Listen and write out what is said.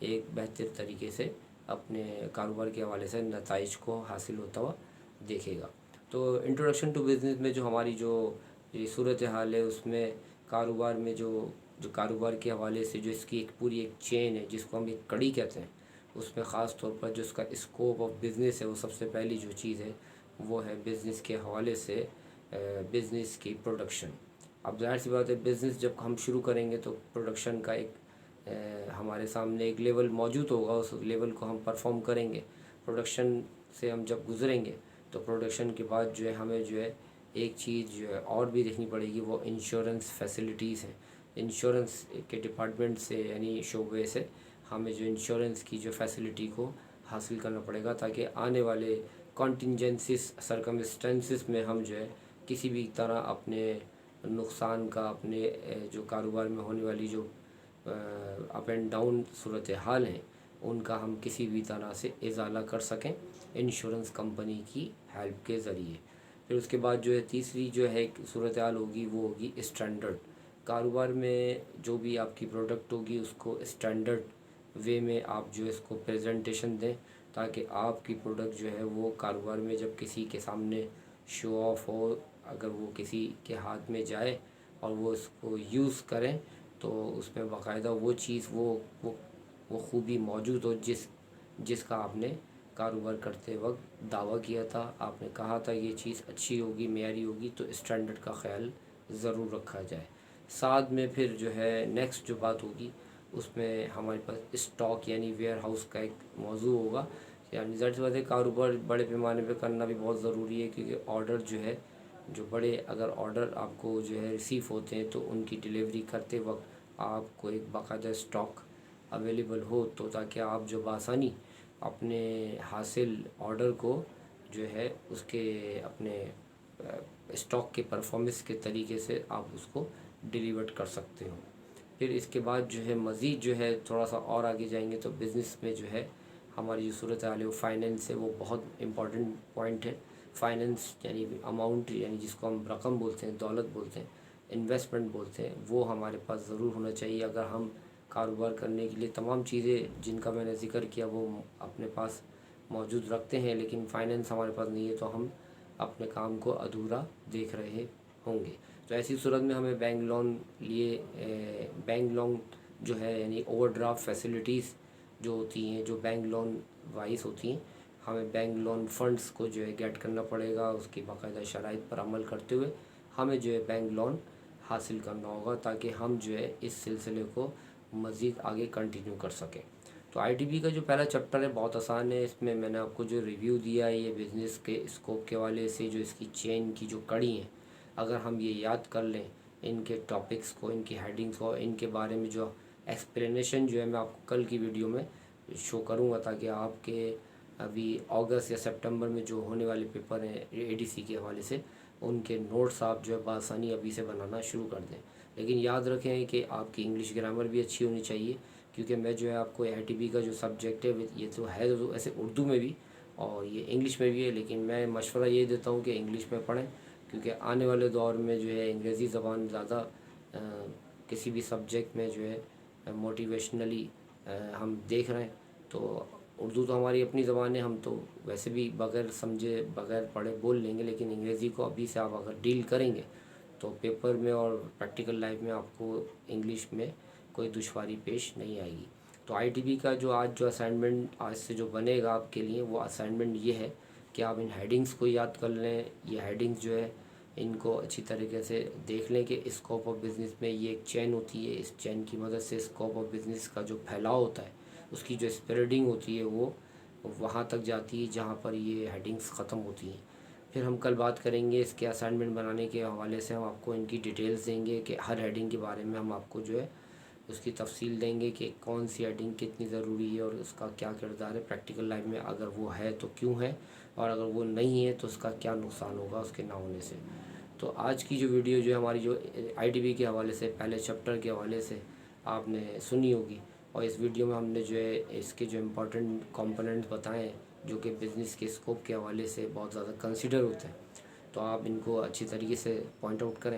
ایک بہتر طریقے سے اپنے کاروبار کے حوالے سے نتائج کو حاصل ہوتا ہوا دیکھے گا۔ تو انٹروڈکشن ٹو بزنس میں جو ہماری جو یہ صورتحال ہے، اس میں کاروبار میں جو کاروبار کے حوالے سے جو اس کی ایک پوری ایک چین ہے، جس کو ہم ایک کڑی کہتے ہیں، اس میں خاص طور پر جو اس کا اسکوپ آف بزنس ہے، وہ سب سے پہلی جو چیز ہے وہ ہے بزنس کے حوالے سے بزنس کی پروڈکشن۔ اب ظاہر سی بات ہے، بزنس جب ہم شروع کریں گے تو پروڈکشن کا ایک ہمارے سامنے ایک لیول موجود ہوگا، اس لیول کو ہم پرفارم کریں گے۔ پروڈکشن سے ہم جب گزریں گے تو پروڈکشن کے بعد جو ہے ہمیں جو ہے ایک چیز جو ہے اور بھی دیکھنی پڑے گی، وہ انشورنس فیسلٹیز ہیں۔ انشورنس کے ڈپارٹمنٹ سے یعنی شعبے سے ہمیں جو انشورنس کی جو فیسلٹی کو حاصل کرنا پڑے گا، تاکہ آنے والے کانٹینجنسیز سرکمسٹنسز میں ہم جو ہے کسی بھی طرح اپنے نقصان کا، اپنے جو کاروبار میں ہونے والی جو اپ اینڈ ڈاؤن صورتحال ہیں، ان کا ہم کسی بھی طرح سے ازالہ کر سکیں انشورنس کمپنی کی ہیلپ کے ذریعے۔ پھر اس کے بعد جو ہے تیسری جو ہے صورتحال ہوگی، وہ ہوگی اسٹینڈرڈ۔ کاروبار میں جو بھی آپ کی پروڈکٹ ہوگی، اس کو اسٹینڈرڈ وے میں آپ جو ہے اس کو پریزنٹیشن دیں، تاکہ آپ کی پروڈکٹ جو ہے وہ کاروبار میں جب کسی کے سامنے شو آف ہو، اگر وہ کسی کے ہاتھ میں جائے اور وہ اس کو یوز کریں، تو اس میں باقاعدہ وہ چیز وہ خوبی موجود ہو جس کا آپ نے کاروبار کرتے وقت دعویٰ کیا تھا، آپ نے کہا تھا یہ چیز اچھی ہوگی، معیاری ہوگی، تو اسٹینڈرڈ کا خیال ضرور رکھا جائے۔ ساتھ میں پھر جو ہے نیکسٹ جو بات ہوگی، اس میں ہمارے پاس اسٹاک یعنی ویئر ہاؤس کا ایک موضوع ہوگا۔ یعنی ظاہر سی بات ہے، کاروبار بڑے پیمانے پہ کرنا بھی بہت ضروری ہے، کیونکہ آرڈر جو ہے جو بڑے اگر آرڈر آپ کو جو ہے ریسیو ہوتے ہیں، تو ان کی ڈیلیوری کرتے وقت آپ کو ایک باقاعدہ اسٹاک اویلیبل ہو، تو تاکہ آپ جو بآسانی اپنے حاصل آرڈر کو جو ہے اس کے اپنے اسٹاک کے پرفارمنس کے طریقے سے آپ اس کو ڈیلیور کر سکتے ہو۔ پھر اس کے بعد جو ہے مزید جو ہے تھوڑا سا اور آگے جائیں گے تو بزنس میں جو ہے ہماری جو صورتحال ہے وہ فائنینس ہے، وہ بہت امپورٹنٹ پوائنٹ ہے۔ فائنینس یعنی اماؤنٹ، یعنی جس کو ہم رقم بولتے ہیں، دولت بولتے ہیں، انویسٹمنٹ بولتے ہیں، وہ ہمارے پاس ضرور ہونا چاہیے۔ اگر ہم کاروبار کرنے کے لیے تمام چیزیں جن کا میں نے ذکر کیا وہ اپنے پاس موجود رکھتے ہیں، لیکن فائنینس ہمارے پاس نہیں ہے، تو ہم اپنے کام کو ادھورا دیکھ رہے ہوں گے۔ تو ایسی صورت میں ہمیں بینک لون جو ہے یعنی اوور ڈرافٹ فیسلٹیز جو ہوتی ہیں، جو بینک لون وائز ہوتی ہیں، ہمیں بینک لون فنڈز کو جو ہے گیٹ کرنا پڑے گا، اس کی باقاعدہ شرائط پر عمل کرتے ہوئے ہمیں جو ہے بینک لون حاصل کرنا ہوگا، تاکہ ہم جو ہے اس سلسلے کو مزید آگے کنٹینیو کر سکیں۔ تو آئی ٹی بی کا جو پہلا چیپٹر ہے بہت آسان ہے، اس میں نے آپ کو جو ریویو دیا ہے، یہ بزنس کے اسکوپ کے حوالے سے جو اس کی چین کی جو کڑی ہیں، اگر ہم یہ یاد کر لیں ان کے ٹاپکس کو، ان کی ہیڈنگس کو، ان کے بارے میں جو ایکسپلینیشن جو ہے میں آپ کو کل کی ویڈیو میں شو کروں گا، تاکہ آپ کے ابھی اگست یا سپٹمبر میں جو ہونے والے پیپر ہیں اے ڈی سی کے حوالے سے، ان کے نوٹس آپ جو ہے بآسانی ابھی سے بنانا شروع کر دیں۔ لیکن یاد رکھیں کہ آپ کی انگلش گرامر بھی اچھی ہونی چاہیے، کیونکہ میں جو ہے آپ کو آئی ٹی بی کا جو سبجیکٹ ہے یہ تو ہے تو ایسے اردو میں بھی اور یہ انگلش میں بھی ہے، لیکن میں مشورہ یہ دیتا ہوں کہ انگلش میں پڑھیں، کیونکہ آنے والے دور میں جو ہے انگریزی زبان زیادہ کسی بھی سبجیکٹ میں جو ہے موٹیویشنلی ہم دیکھ رہے ہیں۔ تو اردو تو ہماری اپنی زبان ہے، ہم تو ویسے بھی بغیر سمجھے بغیر پڑھے بول لیں گے، لیکن انگریزی کو ابھی سے آپ اگر ڈیل کریں گے تو پیپر میں اور پریکٹیکل لائف میں آپ کو انگلش میں کوئی دشواری پیش نہیں آئے گی۔ تو آئی ٹی بی کا جو اسائنمنٹ آج سے جو بنے گا آپ کے لیے، وہ اسائنمنٹ یہ ہے کہ آپ ان ہیڈنگس کو یاد کر لیں۔ یہ ہیڈنگس جو ہے ان کو اچھی طریقے سے دیکھ لیں کہ اسکوپ آف بزنس میں یہ ایک چین ہوتی ہے، اس چین کی مدد سے اسکوپ آف بزنس کا جو پھیلاؤ ہوتا ہے، اس کی جو اسپریڈنگ ہوتی ہے، وہ وہاں تک جاتی ہے جہاں پر یہ ہیڈنگس ختم ہوتی ہیں۔ پھر ہم کل بات کریں گے اس کے اسائنمنٹ بنانے کے حوالے سے، ہم آپ کو ان کی ڈیٹیلز دیں گے کہ ہر ہیڈنگ کے بارے میں ہم آپ کو جو ہے اس کی تفصیل دیں گے کہ کون سی ہیڈنگ کتنی ضروری ہے اور اس کا کیا کردار ہے پریکٹیکل لائف میں، اگر وہ ہے تو کیوں ہے، اور اگر وہ نہیں ہے تو اس کا کیا نقصان ہوگا اس کے نہ ہونے سے۔ تو آج کی جو ویڈیو جو ہماری جو آئی ٹی بی کے حوالے سے پہلے چیپٹر کے حوالے سے آپ نے سنی ہوگی، اور اس ویڈیو میں ہم نے جو ہے اس کے جو امپورٹنٹ کمپوننٹس بتائے ہیں جو کہ بزنس کے اسکوپ کے حوالے سے بہت زیادہ کنسیڈر ہوتے ہیں، تو آپ ان کو اچھی طریقے سے پوائنٹ آؤٹ کریں۔